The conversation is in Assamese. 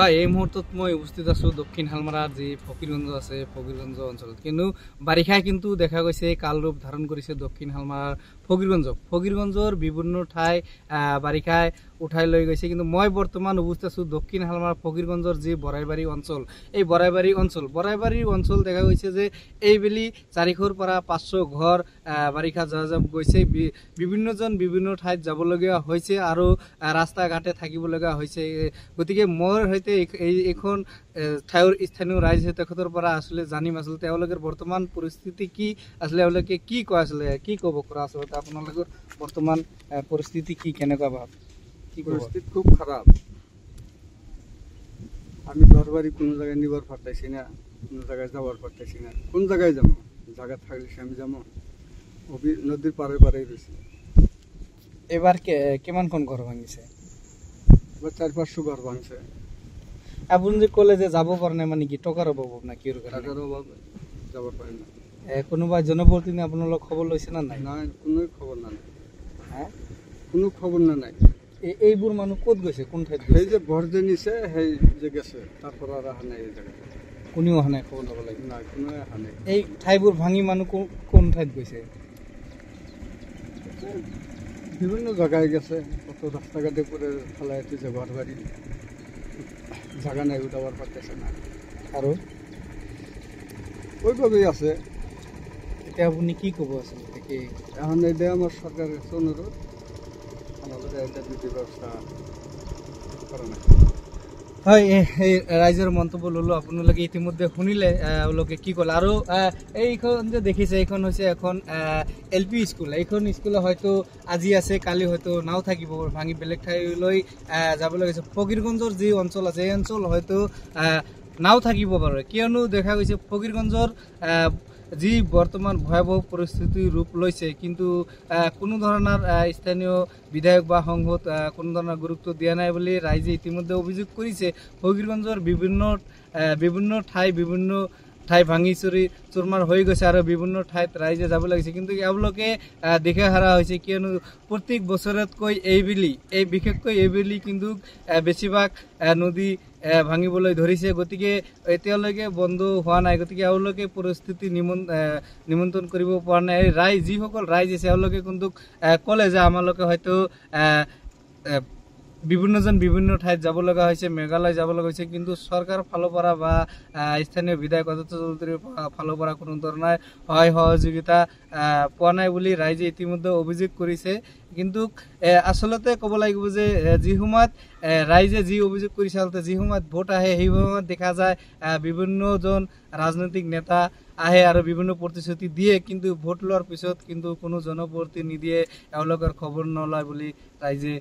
হয়, এই মুহূৰ্তত মই উপস্থিত আছোঁ দক্ষিণ হালমাৰাৰ যি ফকীৰগঞ্জ আছে, ফকীৰগঞ্জ অঞ্চলত। কিন্তু বাৰিষাই কিন্তু দেখা গৈছে কাল ৰূপ ধাৰণ কৰিছে দক্ষিণ হালমাৰাৰ ফকীৰগঞ্জৰ বিভিন্ন ঠাই বাৰিষাই উঠাই লৈ গৈছে। কিন্তু মই বৰ্তমান উপস্থিত আছোঁ দক্ষিণ হালমাৰাৰ ফকীৰগঞ্জৰ যি বৰাইবাৰী অঞ্চল, এই বৰাইবাৰী অঞ্চল দেখা গৈছে যে এইবেলি 400 পৰা 500 ঘৰ বাৰিষা যাযাব গৈছে। বিভিন্নজন বিভিন্ন ঠাইত যাবলগীয়া হৈছে আৰু ৰাস্তা ঘাটে থাকিবলগীয়া হৈছে। গতিকে মোৰ সৈতে এইখন ঠাইৰ স্থানীয় ৰাইজ তেখেতৰ পৰা আসলে জানিম আচলতে তেওঁলোকৰ বৰ্তমান পৰিস্থিতি কি আছিলে, তেওঁলোকে কি কৈ আছিলে, কি ক'ব পৰা আচলতে আপোনালোকৰ বৰ্তমান পৰিস্থিতি কি, কেনেকুৱা ভাব? পৰিস্থিতি খুব খারাপ। আমি ঘর বাড়ি কোনো জায়গায় নিবার পারতেছি না, কোনো জায়গায় যাওয়ার পারতেছি না। কোন জায়গায় যাবো? জায়গা থাকলে আমি যাবো নদীর পারে পারে রয়েছি। এবার কেমন কোন ঘর ভাঙিছে? এবার 400-500 ঘর ভাঙছে। আপনি যে কলে যে যাব পারে না, মানে কি টাকার অভাব না কি? টাকার অভাব যাবার পারে না। কোনোবা জনপ্রতিনিধি আপোনালোক খবৰ লৈছে না নাই? নাই, কোনো খবৰ না। হ্যাঁ, কোনো খবৰ না নাই। এইবোৰ মানুহ ক'ত গৈছে, কোন ঠাইত? সেই যে ভর যে নিছে সেই যে গেছে, তারপর আর আহা নাই এই জায়গায়। কোনেও অহা নাই খবৰ ল'ব লাগে? নাই, কোনো আহা নাই। এই ঠাইবোৰ ভাঙি মানুহ কোন ঠাইত গৈছে? বিভিন্ন জায়গায় গেছে, কত রাস্তাঘাটে করে ফেলা হচ্ছে ঘর বাড়ি, জায়গা নাই, উঠাবার পারতেছে না। আৰু ওইভাবেই আছে। এতিয়া আপুনি কি ক'ব আচলতে? কি এখন এটা আমার সরকারের কাছে অনুরোধ, আমাদের এটা বিধি ব্যবস্থা করে না। হয়, এই ৰাইজৰ মন্তব্য ল'লো। আপোনালোকে ইতিমধ্যে শুনিলে তেওঁলোকে কি ক'লে। আৰু এইখন যে দেখিছে, এইখন হৈছে এখন LP স্কুল। এইখন স্কুলে হয়তো আজি আছে, কালি হয়তো নাও থাকিব, ভাঙি বেলেগ ঠাইলৈ যাবলৈ গৈছে। ফকীৰগঞ্জৰ যি অঞ্চল আছে, এই অঞ্চল হয়তো নাও থাকিব পাৰে, কিয়নো দেখা গৈছে ফকীৰগঞ্জৰ যি বৰ্তমান ভয়াৱহ পৰিস্থিতি ৰূপ লৈছে, কিন্তু কোনো ধৰণৰ স্থানীয় বিধায়ক বা সংসদ কোনো ধৰণৰ গুৰুত্ব দিয়া নাই বুলি ৰাইজে ইতিমধ্যে অভিযোগ কৰিছে। ফকীৰগঞ্জৰ বিভিন্ন ঠাই ভাঙি চুৰমাৰ হৈ গৈছে আৰু বিভিন্ন ঠাইত ৰাইজে যাব লাগিছে, কিন্তু এওঁলোকে দিশা হাৰা হৈছে। কিয়নো প্ৰত্যেক বছৰতকৈ বিশেষকৈ এইবেলি কিন্তু বেছিভাগ নদী ভাঙিবলৈ ধৰিছে। গতিকে এতিয়ালৈকে বন্ধ হোৱা নাই। গতিকে এওঁলোকে পৰিস্থিতি নিমন্ত্ৰণ কৰিব পৰা নাই। যিসকল ৰাইজ আছে এওঁলোকে কিন্তু ক'লে যে আমালোকে হয়তো বিভিন্ন ঠাইত যাব লগা হৈছে, মেঘালয় যাব লগা হৈছে, কিন্তু চৰকাৰৰ ফালৰ পৰা বা স্থানীয় বিধায়ক অজয় চৌধুৰীৰ ফালৰ পৰা কোনো ধৰণৰ সহায় সহযোগিতা পোৱা নাই বুলি ৰাইজে ইতিমধ্যে অভিযোগ কৰিছে। কিন্তু আচলতে ক'ব লাগিব যে যি সময়ত ৰাইজে যি অভিযোগ কৰিছে, যি সময়ত ভোট আহে সেই সময়ত দেখা যায় বিভিন্নজন ৰাজনৈতিক নেতা আহে আৰু বিভিন্ন প্ৰতিশ্ৰুতি দিয়ে, কিন্তু ভোট লোৱাৰ পিছত কিন্তু কোনো জনপ্ৰতিনিধিয়ে এওঁলোকৰ খবৰ নলয় বুলি ৰাইজে